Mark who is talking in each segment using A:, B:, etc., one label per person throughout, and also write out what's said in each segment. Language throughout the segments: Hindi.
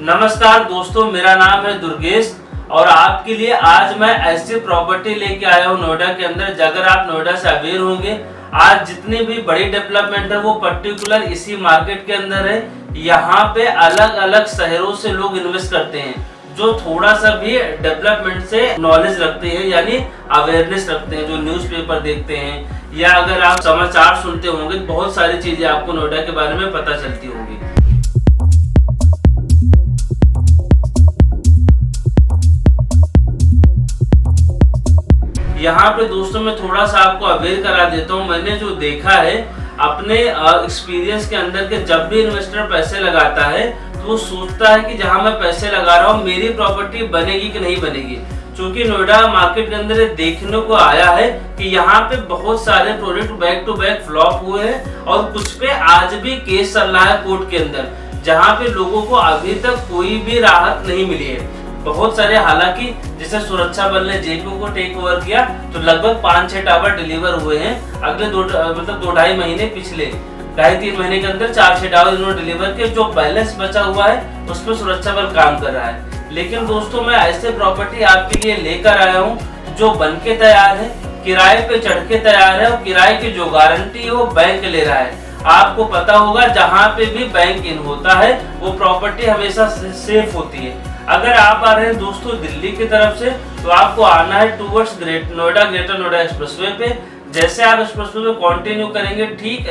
A: नमस्कार दोस्तों, मेरा नाम है दुर्गेश और आपके लिए आज मैं ऐसी प्रॉपर्टी लेके आया हूँ नोएडा के अंदर। अगर आप नोएडा से अवेयर होंगे, आज जितनी भी बड़ी डेवलपमेंट है वो पर्टिकुलर इसी मार्केट के अंदर है। यहाँ पे अलग अलग शहरों से लोग इन्वेस्ट करते हैं जो थोड़ा सा भी डेवलपमेंट से नॉलेज रखते हैं, यानी अवेयरनेस रखते हैं, जो न्यूज़पेपर देखते हैं या अगर आप समाचार सुनते होंगे, बहुत सारी चीजें आपको नोएडा के बारे में पता चलती होंगी। यहाँ पे दोस्तों मैं थोड़ा सा आपको अवेयर करा देता हूँ। मैंने जो देखा है अपने एक्सपीरियंस के अंदर के, जब भी इन्वेस्टर पैसे लगाता है तो वो सोचता है कि जहाँ मैं पैसे लगा रहा हूँ मेरी प्रॉपर्टी बनेगी कि नहीं बनेगी। क्योंकि नोएडा मार्केट के अंदर देखने को आया है कि यहाँ पे बहुत सारे project back to back flop हुए हैं और कुछ पे आज भी केस चल रहा है कोर्ट के अंदर, जहाँ पे लोगों को अभी तक कोई भी राहत नहीं मिली है। बहुत सारे, हालांकि जैसे सुरक्षा बल ने जेपी को टेक ओवर किया तो लगभग 5-6 टावर डिलीवर हुए हैं अगले 2-2.5 महीने, पिछले 2.5-3 महीने के अंदर 4-6 टावर इन्होंने डिलीवर किए। जो बैलेंस बचा हुआ है उस पर सुरक्षा बल काम कर रहा है। लेकिन दोस्तों मैं ऐसे प्रॉपर्टी आपके लिए लेकर आया हूँ जो बन के तैयार है, किराए पे चढ़ के तैयार है और किराए की जो गारंटी है वो बैंक ले रहा है। आपको पता होगा जहाँ पे भी बैंक इन होता है वो प्रॉपर्टी हमेशा सेफ होती है। अगर आप आ रहे हैं दोस्तों दिल्ली की तरफ से तो आपको आना है टूवर्ड्स ग्रेटर नोएडा एक्सप्रेसवे पे। जैसे आप एक्सप्रेसवे पे कंटिन्यू करेंगे, ठीक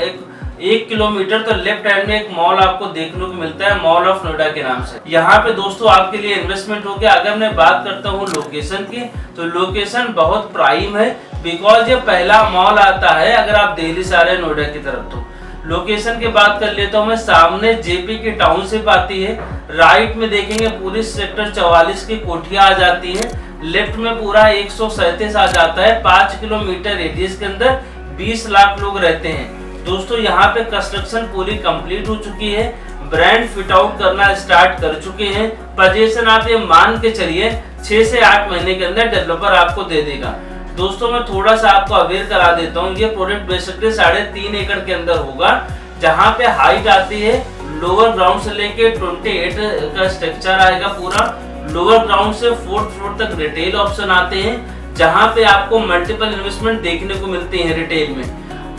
A: 1 किलोमीटर तो लेफ्ट हैंड में एक मॉल आपको देखने को मिलता है, मॉल ऑफ नोएडा के नाम से। यहाँ पे दोस्तों आपके लिए इन्वेस्टमेंट हो गया। अगर मैं बात करता हूँ लोकेशन की, तो लोकेशन बहुत प्राइम है, बिकॉज ये पहला मॉल आता है अगर आप दिल्ली से आ रहे हैं नोएडा की तरफ। तो लोकेशन की बात कर लेता हूँ मैं, सामने जेपी की टाउनशिप आती है, राइट में देखेंगे पूरी सेक्टर 44 की कोठियां आ जाती है, लेफ्ट में पूरा 137 आ जाता है। 5 किलोमीटर रेडियस के अंदर 20 लाख लोग रहते हैं। दोस्तों यहाँ पे कंस्ट्रक्शन पूरी कंप्लीट हो चुकी है, ब्रांड फिट आउट करना स्टार्ट कर चुके हैं। पोजीशन आप ये मान के चलिए 6 से 8 महीने के अंदर डेवलपर आपको दे देगा। दोस्तों मैं थोड़ा सा आपको अवेयर करा देता हूँ, ये प्रोजेक्ट बेसिकली 3.5 एकड़ के अंदर होगा, जहाँ पे हाइट आती है लोअर ग्राउंड से लेके 28 का स्ट्रक्चर आएगा पूरा। लोअर ग्राउंड से 4th फ्लोर तक रिटेल ऑप्शन आते हैं, जहाँ पे आपको मल्टीपल इन्वेस्टमेंट देखने को मिलते हैं रिटेल में।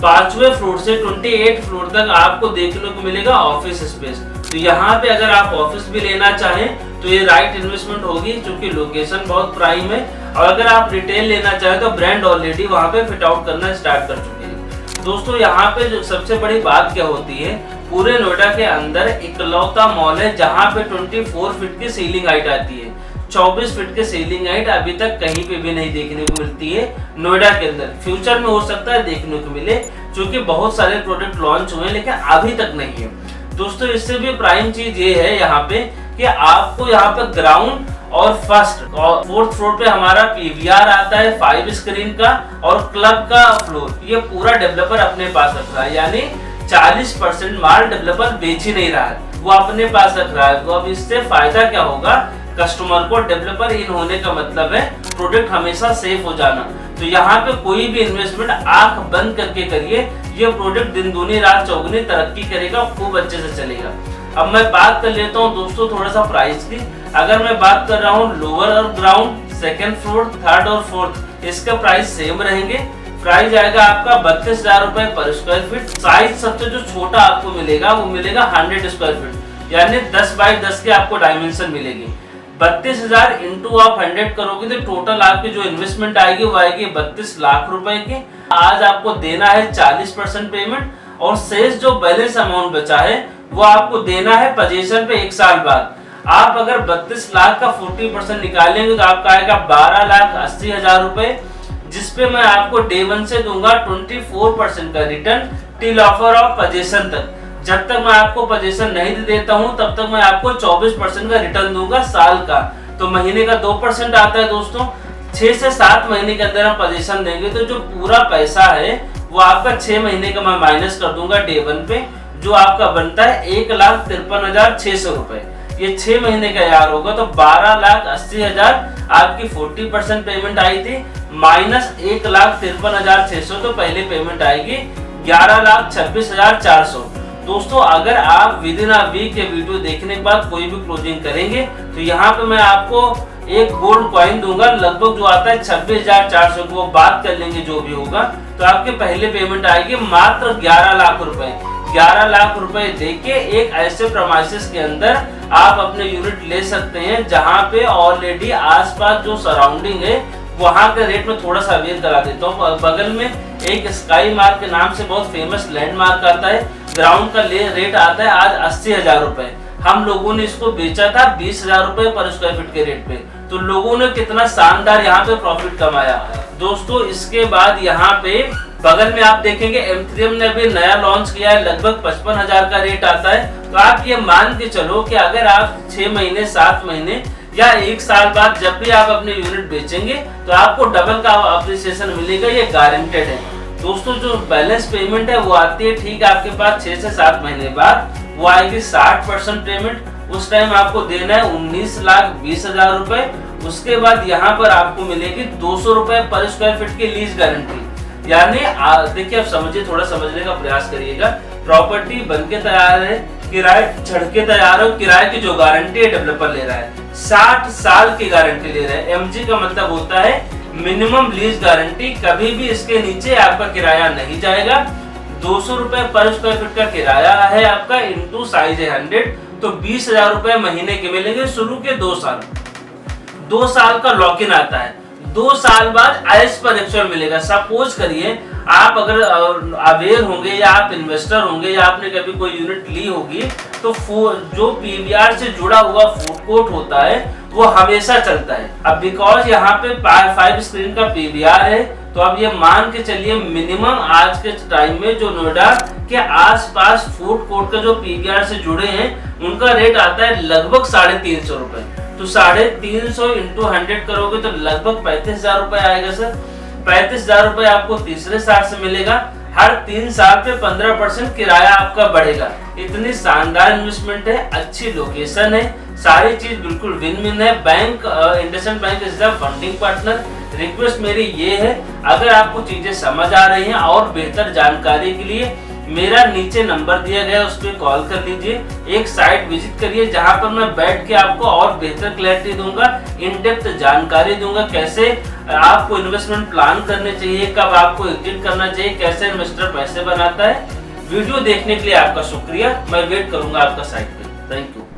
A: 5वें फ्लोर से 28 फ्लोर तक आपको देखने को मिलेगा ऑफिस स्पेस। तो यहाँ पे अगर आप ऑफिस भी लेना चाहें तो ये राइट इन्वेस्टमेंट होगी, क्योंकि लोकेशन बहुत प्राइम है। और अगर आप रिटेल लेना चाहें तो ब्रांड ऑलरेडी वहाँ पे फिट आउट करना स्टार्ट कर चुके हैं। दोस्तों यहाँ पे जो सबसे बड़ी बात क्या होती है, पूरे नोएडा के अंदर इकलौता मॉल है जहाँ पे 24 फीट की सीलिंग हाइट आती है। 24 फीट की सीलिंग हाइट अभी तक कहीं पे भी नहीं देखने को मिलती है नोएडा के अंदर। फ्यूचर में हो सकता है देखने को मिले, क्योंकि बहुत सारे प्रोडक्ट लॉन्च हुए हैं लेकिन अभी तक नहीं है। दोस्तों इससे भी प्राइम चीज ये है यहाँ पे कि आपको यहाँ पे ग्राउंड और फर्स्ट और 4th फ्लोर पे हमारा पीवीआर आता है 5 स्क्रीन का, और क्लब का फ्लोर ये पूरा डेवलपर अपने पास रख रहा है। यानी 40% माल डेवलपर बेच ही नहीं रहा है, वो अपने पास रख रहा है। तो अब इससे फायदा क्या होगा कस्टमर को, डेवलपर इन होने का मतलब है प्रोडक्ट हमेशा सेफ हो जाना। तो यहाँ पे कोई भी इन्वेस्टमेंट आंख बंद करके करिए, ये प्रोडक्ट दिन दूनी रात चौगुनी तरक्की करेगा, खूब अच्छे से चलेगा। अब मैं बात कर लेता हूँ दोस्तों थोड़ा सा प्राइस की। अगर मैं बात कर रहा हूँ लोअर और ग्राउंड, 2nd फ्लोर, 3rd और 4th, इसका प्राइस सेम रहेंगे। प्राइस आएगा आपका 32,000 रुपए पर स्क्वायर फीट। साइज सबसे जो छोटा आपको मिलेगा वो मिलेगा 100 स्क्वायर फीट, यानी 10 बाई 10 के आपको डायमेंशन मिलेगी। 32,000 इंटू आप 100 करोगे तो टोटल आपकी जो इन्वेस्टमेंट आएगी वो आएगी 32 लाख रुपए की। आज आपको देना है 40% पेमेंट, और शेष जो बैलेंस अमाउंट बचा है वो आपको देना है पोजीशन पे 1 साल बाद। आप अगर 32 लाख का 40% निकालेंगे तो आपका आएगा 12,80,000 रुपए, जिसपे मैं आपको डे 1 से दूंगा 24% का return till offer of position तक। जब तक मैं आपको पोजीशन नहीं दे देता हूं तब तक मैं आपको 24% का रिटर्न दूंगा साल का। तो महीने का 2% आता है दोस्तों। 6 से 7 महीने के अंदर हम पोजीशन देंगे तो जो पूरा पैसा है वो आपका 6 महीने का मैं माइनस कर दूंगा डे 1 पे, जो आपका बनता है 1,53,600 रुपए। ये 6 महीने का यार होगा तो 12,80,000 आपकी 40% पेमेंट आई थी, माइनस 1,53,600 तो पहले पेमेंट आएगी 11,26,400। दोस्तों अगर आप विद इन अ वीक ये वीडियो देखने के बाद कोई भी क्लोजिंग करेंगे तो यहाँ पे मैं आपको एक गोल्ड कॉइन दूंगा, लगभग जो आता है 26,400 को, वो बात कर लेंगे जो भी होगा। तो आपके पहले पेमेंट आएगी मात्र 11 लाख रुपए। 11 लाख रुपए देके एक ऐसे प्रोमाइसेस के अंदर आप अपने यूनिट ले सकते हैं जहां पे ऑलरेडी आसपास जो सराउंडिंग है वहां के रेट में थोड़ा सा अवेयर करा देता हूँ। बगल में एक स्काई मार्क के नाम से बहुत फेमस लैंडमार्क आता है, ग्राउंड का रेट आता है आज 80,000 रुपए। हम लोगों ने इसको बेचा था 20,000 रुपए पर स्क्वायर फीट के रेट पे, तो लोगों ने कितना शानदार यहाँ पे प्रॉफिट कमाया। दोस्तों इसके बाद यहाँ पे बगल में आप देखेंगे M3M ने भी नया लॉन्च किया है, लगभग 55,000 का रेट आता है। तो आप ये मान के चलो कि अगर आप 6 महीने 7 महीने या 1 साल बाद जब भी आप अपने यूनिट बेचेंगे तो आपको डबल का अप्रिसिएशन मिलेगा, ये गारंटेड है। दोस्तों जो बैलेंस पेमेंट है वो आती है ठीक आपके पास 6 से 7 महीने बाद, वो आएगी 60% पेमेंट। उस टाइम आपको देना है 19,20,000 रुपए। उसके बाद यहाँ पर आपको मिलेगी 200 रुपए पर स्क्वायर फीट की लीज गारंटी। यानी देखिए आप समझिए, थोड़ा समझने का प्रयास करिएगा। प्रॉपर्टी बनके तैयार है, किराए चढ़ के तैयार है, किराए की जो गारंटी है डेवलपर ले रहा है, 60 साल की गारंटी ले रहा है। MG का मतलब होता है मिनिमम लीज गारंटी, कभी भी इसके नीचे आपका किराया नहीं जाएगा। 200 रुपए पर स्क्वायर फीट का किराया है आपका, इंटू साइज है 100, तो 20,000 रुपए महीने के मिलेंगे शुरू के 2 साल। 2 साल का लॉक इन आता है, 2 साल बाद एज पर एक्चुअल मिलेगा। सपोज करिए आप अगर अवेयर होंगे या आप इन्वेस्टर होंगे या आपने कभी कोई यूनिट ली होगी, तो जो PVR से जुड़ा हुआ फूड कोर्ट होता है वो हमेशा चलता है। अब बिकॉज यहाँ पे 5 स्क्रीन का PVR है, तो अब ये मान के चलिए मिनिमम आज के टाइम में जो नोएडा के आसपास फूड कोर्ट का जो PVR से जुड़े हैं उनका रेट आता है लगभग 350 रुपए। तो 350 इंटू 100 करोगे तो लगभग 35,000 रुपए आएगा सर। 35,000 रुपए आपको तीसरे साल से मिलेगा। हर 3 साल पे 15% किराया आपका बढ़ेगा। इतनी शानदार इन्वेस्टमेंट है, अच्छी लोकेशन है, सारी चीज बिल्कुल विन विन है। Bank IndusInd bank is the funding partner. Request मेरी ये है, अगर आपको चीजें समझ आ रही हैं और बेहतर जानकारी के लिए मेरा नीचे नंबर दिया गया है, उस पर कॉल कर लीजिए। एक साइट विजिट करिए जहां पर मैं बैठ के आपको और बेहतर क्लैरिटी दूंगा, इन डेप्थ जानकारी दूंगा, कैसे आपको इन्वेस्टमेंट प्लान करने चाहिए, कब आपको एग्जिट करना चाहिए, कैसे इन्वेस्टर पैसे बनाता है। वीडियो देखने के लिए आपका शुक्रिया। मैं वेट करूंगा आपका साइट पे। Thank you.